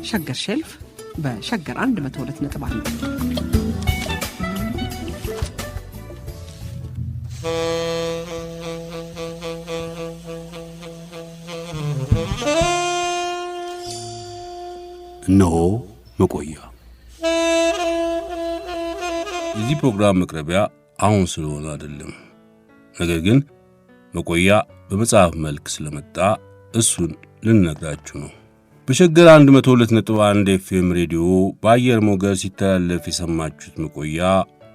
ሸገር ሼልፍ በሸገር 102.1 እነሆ መቆያ። የዚህ ፕሮግራም መቅረቢያ አሁን ስለሆነ አይደለም፣ ነገር ግን መቆያ በመጽሐፍ መልክ ስለመጣ እሱን ልንነግራችሁ ነው። በሸገር 102.1 ኤፍኤም ሬዲዮ በአየር ሞገድ ሲተላለፍ የሰማችሁት መቆያ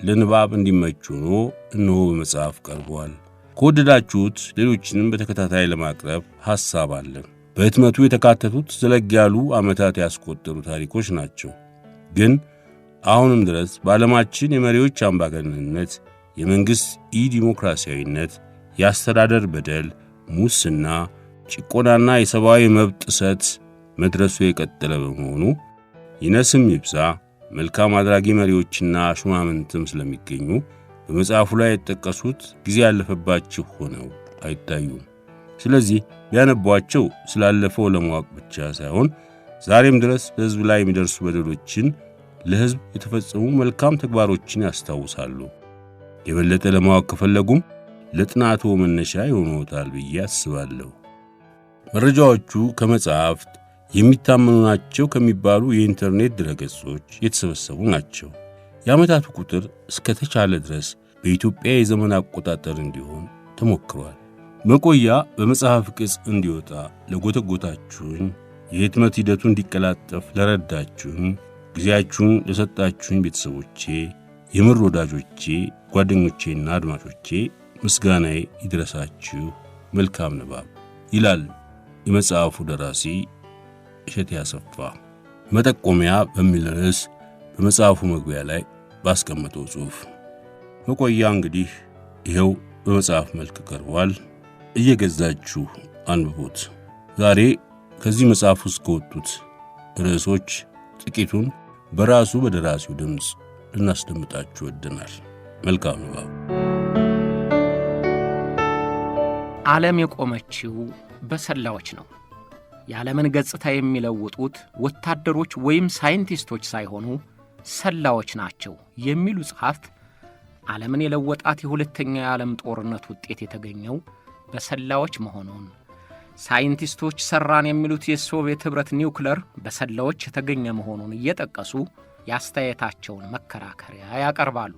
ለንባብ እንዲመች ሆኖ እነሆ በመጽሐፍ ቀርቧል። ከወደዳችሁት ሌሎችንም በተከታታይ ለማቅረብ ሐሳብ አለን። በህትመቱ የተካተቱት ዘለግ ያሉ ዓመታት ያስቆጠሩ ታሪኮች ናቸው። ግን አሁንም ድረስ በዓለማችን የመሪዎች አምባገነንነት፣ የመንግሥት ኢዲሞክራሲያዊነት፣ የአስተዳደር በደል፣ ሙስና፣ ጭቆናና የሰብአዊ መብት ጥሰት መድረሱ የቀጠለ በመሆኑ ይነስም ይብዛ መልካም አድራጊ መሪዎችና ሹማምንትም ስለሚገኙ በመጽሐፉ ላይ የተጠቀሱት ጊዜ ያለፈባቸው ሆነው አይታዩም። ስለዚህ ቢያነቧቸው ስላለፈው ለማወቅ ብቻ ሳይሆን ዛሬም ድረስ በሕዝብ ላይ የሚደርሱ በደሎችን፣ ለሕዝብ የተፈጸሙ መልካም ተግባሮችን ያስታውሳሉ። የበለጠ ለማወቅ ከፈለጉም ለጥናቱ መነሻ ይሆኑታል ብዬ አስባለሁ። መረጃዎቹ ከመጽሐፍት የሚታመኑ ናቸው ከሚባሉ የኢንተርኔት ድረገጾች የተሰበሰቡ ናቸው። የዓመታቱ ቁጥር እስከ ተቻለ ድረስ በኢትዮጵያ የዘመን አቆጣጠር እንዲሆን ተሞክሯል። መቆያ በመጽሐፍ ቅጽ እንዲወጣ ለጎተጎታችሁኝ፣ የህትመት ሂደቱ እንዲቀላጠፍ ለረዳችሁኝ፣ ጊዜያችሁን ለሰጣችሁኝ ቤተሰቦቼ፣ የምር ወዳጆቼ፣ ጓደኞቼና አድማጮቼ ምስጋናዬ ይድረሳችሁ። መልካም ንባብ ይላል የመጽሐፉ ደራሲ እሸቴ አሰፋ። መጠቆሚያ በሚል ርዕስ በመጽሐፉ መግቢያ ላይ ባስቀመጠው ጽሑፍ መቆያ እንግዲህ ይኸው በመጽሐፍ መልክ ቀርቧል። እየገዛችሁ አንብቡት። ዛሬ ከዚህ መጽሐፍ ውስጥ ከወጡት ርዕሶች ጥቂቱን በራሱ በደራሲው ድምፅ ልናስደምጣችሁ ወደናል። መልካም ንባብ። ዓለም የቆመችው በሰላዮች ነው። የዓለምን ገጽታ የሚለውጡት ወታደሮች ወይም ሳይንቲስቶች ሳይሆኑ ሰላዮች ናቸው የሚሉ ጸሐፍት ዓለምን የለወጣት የሁለተኛው የዓለም ጦርነት ውጤት የተገኘው በሰላዮች መሆኑን፣ ሳይንቲስቶች ሰራን የሚሉት የሶቪየት ኅብረት ኒውክለር በሰላዮች የተገኘ መሆኑን እየጠቀሱ ያስተያየታቸውን መከራከሪያ ያቀርባሉ።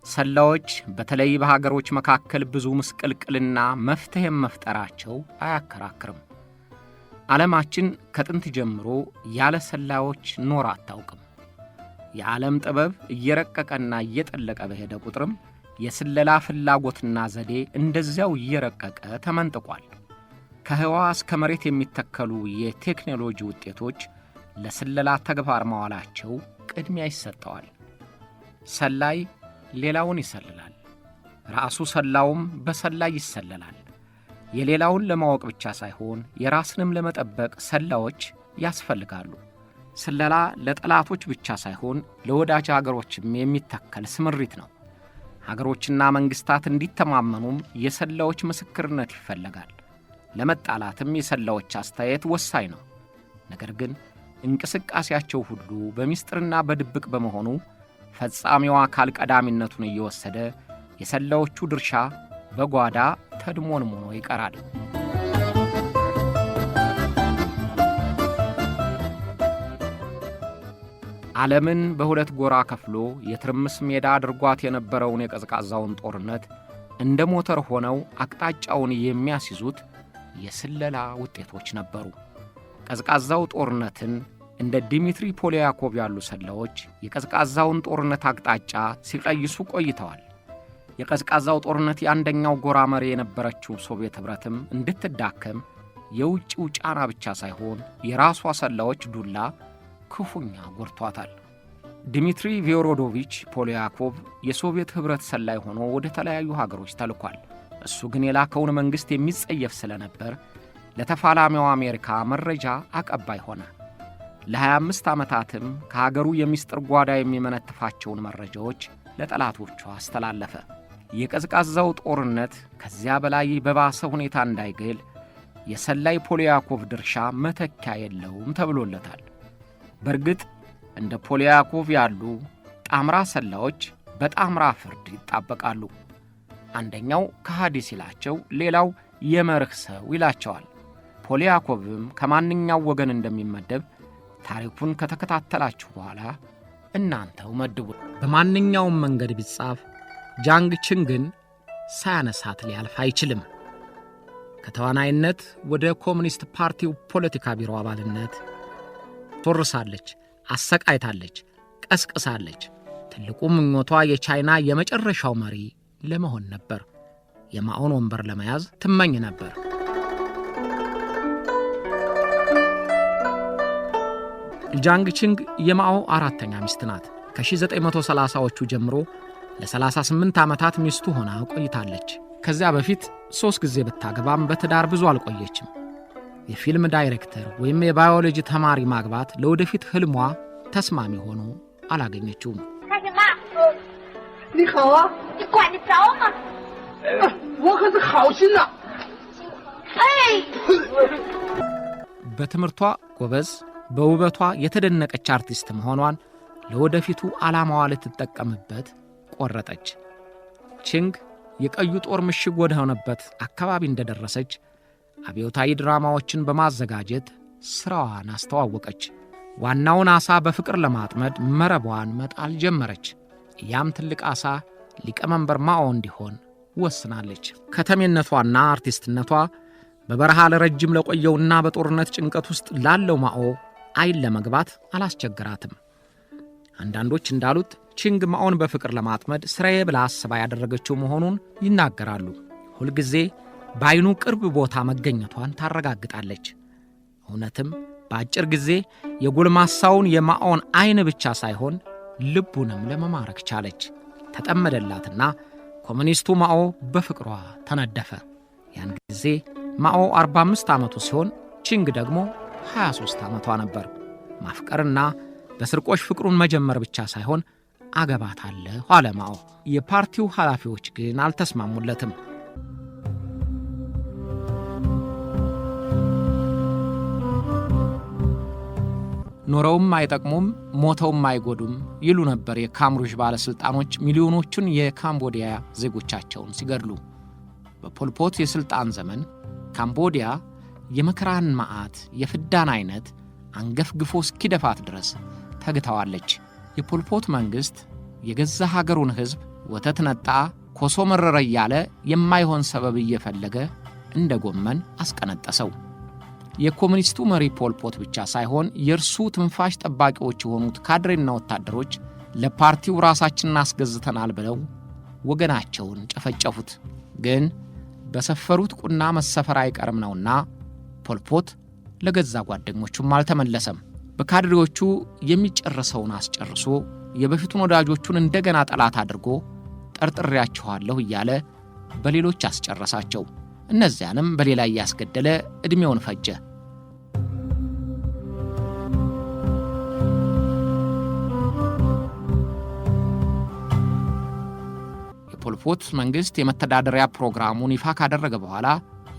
ሰላዮች በተለይ በሀገሮች መካከል ብዙ ምስቅልቅልና መፍትሄም መፍጠራቸው አያከራክርም። ዓለማችን ከጥንት ጀምሮ ያለ ሰላዮች ኖር አታውቅም። የዓለም ጥበብ እየረቀቀና እየጠለቀ በሄደ ቁጥርም የስለላ ፍላጎትና ዘዴ እንደዚያው እየረቀቀ ተመንጥቋል። ከህዋ እስከ መሬት የሚተከሉ የቴክኖሎጂ ውጤቶች ለስለላ ተግባር መዋላቸው ቅድሚያ ይሰጠዋል። ሰላይ ሌላውን ይሰልላል፣ ራሱ ሰላውም በሰላይ ይሰለላል። የሌላውን ለማወቅ ብቻ ሳይሆን የራስንም ለመጠበቅ ሰላዮች ያስፈልጋሉ። ስለላ ለጠላቶች ብቻ ሳይሆን ለወዳጅ አገሮችም የሚተከል ስምሪት ነው። ሀገሮችና መንግስታት እንዲተማመኑም የሰላዮች ምስክርነት ይፈልጋል። ለመጣላትም የሰላዮች አስተያየት ወሳኝ ነው። ነገር ግን እንቅስቃሴያቸው ሁሉ በሚስጥርና በድብቅ በመሆኑ ፈጻሚው አካል ቀዳሚነቱን እየወሰደ የሰላዮቹ ድርሻ በጓዳ ተድሞንሞኖ ይቀራል። ዓለምን በሁለት ጎራ ከፍሎ የትርምስ ሜዳ አድርጓት የነበረውን የቀዝቃዛውን ጦርነት እንደ ሞተር ሆነው አቅጣጫውን የሚያስይዙት የስለላ ውጤቶች ነበሩ። ቀዝቃዛው ጦርነትን እንደ ዲሚትሪ ፖሊያኮቭ ያሉ ሰላዮች የቀዝቃዛውን ጦርነት አቅጣጫ ሲቀይሱ ቆይተዋል። የቀዝቃዛው ጦርነት የአንደኛው ጎራ መሪ የነበረችው ሶቪየት ኅብረትም እንድትዳከም የውጭው ጫና ብቻ ሳይሆን የራሷ ሰላዮች ዱላ ክፉኛ ጎድቷታል። ዲሚትሪ ቪዮሮዶቪች ፖሊያኮቭ የሶቪየት ኅብረት ሰላይ ሆኖ ወደ ተለያዩ ሀገሮች ተልኳል። እሱ ግን የላከውን መንግሥት የሚጸየፍ ስለነበር ለተፋላሚው አሜሪካ መረጃ አቀባይ ሆነ። ለ25 ዓመታትም ከሀገሩ የሚስጥር ጓዳ የሚመነትፋቸውን መረጃዎች ለጠላቶቹ አስተላለፈ። የቀዝቃዛው ጦርነት ከዚያ በላይ በባሰ ሁኔታ እንዳይገል የሰላይ ፖሊያኮቭ ድርሻ መተኪያ የለውም ተብሎለታል። በርግጥ እንደ ፖሊያኮቭ ያሉ ጣምራ ሰላዮች በጣምራ ፍርድ ይጣበቃሉ። አንደኛው ከሃዲ ሲላቸው ሌላው የመርህ ሰው ይላቸዋል። ፖሊያኮቭም ከማንኛው ወገን እንደሚመደብ ታሪኩን ከተከታተላችሁ በኋላ እናንተው መድቡ። በማንኛውም መንገድ ቢጻፍ ጃንግ ቺንግን ሳያነሳት ሊያልፍ አይችልም። ከተዋናይነት ወደ ኮሙኒስት ፓርቲው ፖለቲካ ቢሮ አባልነት ተወርሳለች፣ አሰቃይታለች፣ ቀስቅሳለች። ትልቁ ምኞቷ የቻይና የመጨረሻው መሪ ለመሆን ነበር። የማኦን ወንበር ለመያዝ ትመኝ ነበር። ጃንግ ቺንግ የማኦ አራተኛ ሚስት ናት። ከ1930ዎቹ ጀምሮ ለ38 ዓመታት ሚስቱ ሆና ቆይታለች። ከዚያ በፊት 3 ጊዜ ብታገባም በትዳር ብዙ አልቆየችም። የፊልም ዳይሬክተር ወይም የባዮሎጂ ተማሪ ማግባት ለወደፊት ህልሟ ተስማሚ ሆኖ አላገኘችውም። በትምህርቷ ጎበዝ፣ በውበቷ የተደነቀች አርቲስት መሆኗን ለወደፊቱ ዓላማዋ ልትጠቀምበት ቆረጠች። ቺንግ የቀዩ ጦር ምሽግ ወደ ሆነበት አካባቢ እንደደረሰች አብዮታዊ ድራማዎችን በማዘጋጀት ሥራዋን አስተዋወቀች። ዋናውን ዓሣ በፍቅር ለማጥመድ መረቧን መጣል ጀመረች። ያም ትልቅ ዓሣ ሊቀመንበር ማኦ እንዲሆን ወስናለች። ከተሜነቷና አርቲስትነቷ በበረሃ ለረጅም ለቆየውና በጦርነት ጭንቀት ውስጥ ላለው ማኦ አይን ለመግባት አላስቸግራትም። አንዳንዶች እንዳሉት ቺንግ ማኦን በፍቅር ለማጥመድ ስራዬ ብላ አስባ ያደረገችው መሆኑን ይናገራሉ። ሁልጊዜ በአይኑ ቅርብ ቦታ መገኘቷን ታረጋግጣለች። እውነትም በአጭር ጊዜ የጎልማሳውን የማኦን አይን ብቻ ሳይሆን ልቡንም ለመማረክ ቻለች። ተጠመደላትና ኮሙኒስቱ ማኦ በፍቅሯ ተነደፈ። ያን ጊዜ ማኦ 45 ዓመቱ ሲሆን ቺንግ ደግሞ 23 ዓመቷ ነበር። ማፍቀርና በስርቆሽ ፍቅሩን መጀመር ብቻ ሳይሆን አገባታለሁ አለ ማኦ። የፓርቲው ኃላፊዎች ግን አልተስማሙለትም። ኖረውም አይጠቅሙም ሞተውም አይጎዱም ይሉ ነበር የካምሩጅ ባለስልጣኖች ሚሊዮኖቹን የካምቦዲያ ዜጎቻቸውን ሲገድሉ። በፖልፖት የስልጣን ዘመን ካምቦዲያ የመከራን መዓት የፍዳን አይነት አንገፍግፎ እስኪደፋት ድረስ ተግታዋለች። የፖልፖት መንግሥት የገዛ ሀገሩን ሕዝብ ወተት ነጣ ኮሶ መረረ እያለ የማይሆን ሰበብ እየፈለገ እንደ ጎመን አስቀነጠሰው። የኮሙኒስቱ መሪ ፖልፖት ብቻ ሳይሆን የእርሱ ትንፋሽ ጠባቂዎች የሆኑት ካድሬና ወታደሮች ለፓርቲው ራሳችንን አስገዝተናል ብለው ወገናቸውን ጨፈጨፉት። ግን በሰፈሩት ቁና መሰፈር አይቀርም ነውና ፖልፖት ለገዛ ጓደኞቹም አልተመለሰም። በካድሬዎቹ የሚጨርሰውን አስጨርሶ የበፊቱን ወዳጆቹን እንደገና ጠላት አድርጎ ጠርጥሬያችኋለሁ እያለ በሌሎች አስጨረሳቸው። እነዚያንም በሌላ እያስገደለ ዕድሜውን ፈጀ። የፖልፖት መንግሥት የመተዳደሪያ ፕሮግራሙን ይፋ ካደረገ በኋላ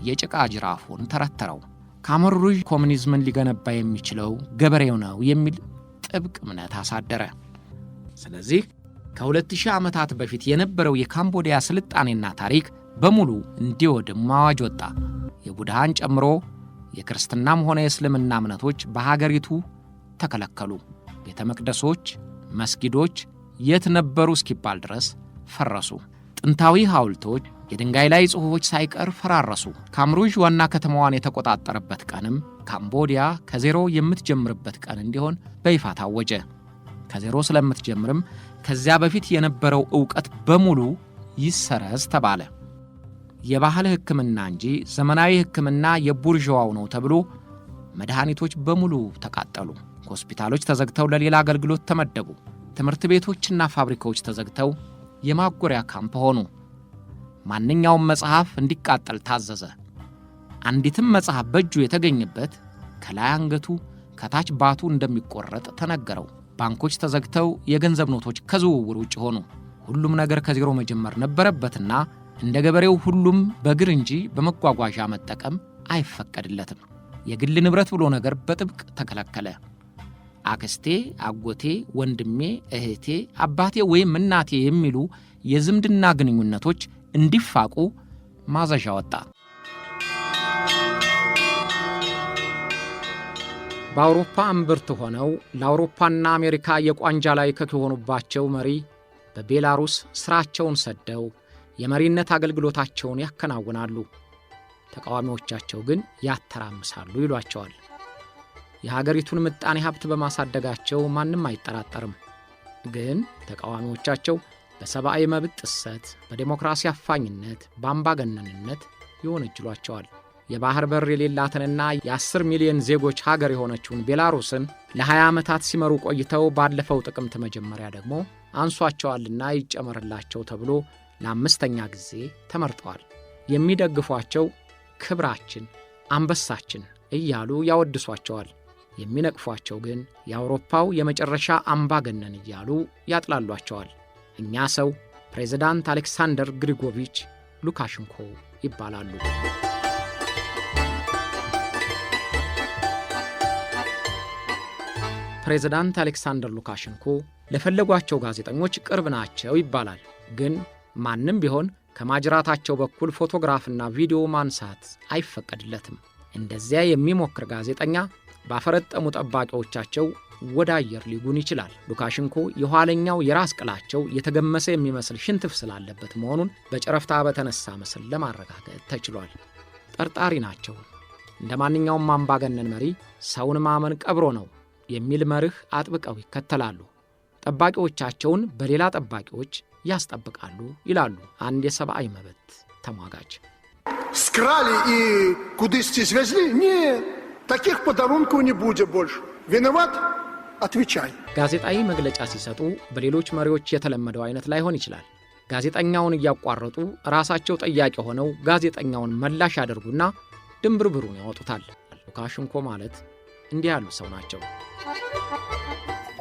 የጭቃ ጅራፉን ተረተረው። ካምሩጅ ኮሙኒዝምን ሊገነባ የሚችለው ገበሬው ነው የሚል ጥብቅ እምነት አሳደረ። ስለዚህ ከ2000 ዓመታት በፊት የነበረው የካምቦዲያ ስልጣኔና ታሪክ በሙሉ እንዲወድም አዋጅ ወጣ። የቡድሃን ጨምሮ የክርስትናም ሆነ የእስልምና እምነቶች በሀገሪቱ ተከለከሉ። ቤተ መቅደሶች፣ መስጊዶች የት ነበሩ እስኪባል ድረስ ፈረሱ። ጥንታዊ ሐውልቶች፣ የድንጋይ ላይ ጽሑፎች ሳይቀር ፈራረሱ። ካምሩጅ ዋና ከተማዋን የተቆጣጠረበት ቀንም ካምቦዲያ ከዜሮ የምትጀምርበት ቀን እንዲሆን በይፋ ታወጀ። ከዜሮ ስለምትጀምርም ከዚያ በፊት የነበረው ዕውቀት በሙሉ ይሰረዝ ተባለ። የባህል ሕክምና እንጂ ዘመናዊ ሕክምና የቡርዥዋው ነው ተብሎ መድኃኒቶች በሙሉ ተቃጠሉ። ሆስፒታሎች ተዘግተው ለሌላ አገልግሎት ተመደቡ። ትምህርት ቤቶችና ፋብሪካዎች ተዘግተው የማጎሪያ ካምፕ ሆኑ። ማንኛውም መጽሐፍ እንዲቃጠል ታዘዘ። አንዲትም መጽሐፍ በእጁ የተገኘበት ከላይ አንገቱ ከታች ባቱ እንደሚቆረጥ ተነገረው። ባንኮች ተዘግተው የገንዘብ ኖቶች ከዝውውር ውጭ ሆኑ። ሁሉም ነገር ከዜሮ መጀመር ነበረበትና እንደ ገበሬው ሁሉም በእግር እንጂ በመጓጓዣ መጠቀም አይፈቀድለትም። የግል ንብረት ብሎ ነገር በጥብቅ ተከለከለ። አክስቴ፣ አጎቴ፣ ወንድሜ፣ እህቴ፣ አባቴ ወይም እናቴ የሚሉ የዝምድና ግንኙነቶች እንዲፋቁ ማዘዣ ወጣ። በአውሮፓ እምብርት ሆነው ለአውሮፓና አሜሪካ የቋንጃ ላይ ከሆኑባቸው መሪ በቤላሩስ ሥራቸውን ሰደው የመሪነት አገልግሎታቸውን ያከናውናሉ። ተቃዋሚዎቻቸው ግን ያተራምሳሉ ይሏቸዋል። የሀገሪቱን ምጣኔ ሀብት በማሳደጋቸው ማንም አይጠራጠርም። ግን ተቃዋሚዎቻቸው በሰብአዊ መብት ጥሰት፣ በዲሞክራሲ አፋኝነት፣ በአምባገነንነት ይወነጅሏቸዋል። የባህር በር የሌላትንና የ10 ሚሊዮን ዜጎች ሀገር የሆነችውን ቤላሩስን ለ20 ዓመታት ሲመሩ ቆይተው ባለፈው ጥቅምት መጀመሪያ ደግሞ አንሷቸዋልና ይጨመርላቸው ተብሎ ለ5ኛ ጊዜ ተመርጠዋል። የሚደግፏቸው ክብራችን፣ አንበሳችን እያሉ ያወድሷቸዋል። የሚነቅፏቸው ግን የአውሮፓው የመጨረሻ አምባገነን እያሉ ያጥላሏቸዋል። እኛ ሰው ፕሬዝዳንት አሌክሳንደር ግሪጎቪች ሉካሽንኮ ይባላሉ። ፕሬዝዳንት አሌክሳንደር ሉካሽንኮ ለፈለጓቸው ጋዜጠኞች ቅርብ ናቸው ይባላል። ግን ማንም ቢሆን ከማጅራታቸው በኩል ፎቶግራፍና ቪዲዮ ማንሳት አይፈቀድለትም። እንደዚያ የሚሞክር ጋዜጠኛ ባፈረጠሙ ጠባቂዎቻቸው ወደ አየር ሊጉን ይችላል። ሉካሽንኮ የኋለኛው የራስ ቅላቸው የተገመሰ የሚመስል ሽንትፍ ስላለበት መሆኑን በጨረፍታ በተነሳ ምስል ለማረጋገጥ ተችሏል። ጠርጣሪ ናቸው። እንደ ማንኛውም አምባገነን መሪ ሰውን ማመን ቀብሮ ነው የሚል መርህ አጥብቀው ይከተላሉ። ጠባቂዎቻቸውን በሌላ ጠባቂዎች ያስጠብቃሉ ይላሉ አንድ የሰብአዊ መብት ተሟጋች። Скрали и куда-то свезли? Нет, таких подарунков не будет больше. Виноват? Отвечай. ጋዜጣዊ መግለጫ ሲሰጡ በሌሎች መሪዎች የተለመደው አይነት ላይሆን ይችላል። ጋዜጠኛውን እያቋረጡ ራሳቸው ጠያቂ ሆነው ጋዜጠኛውን መላሽ ያደርጉና ድንብርብሩን ያወጡታል። ሉካሽንኮ ማለት እንዲህ ያሉ ሰው ናቸው።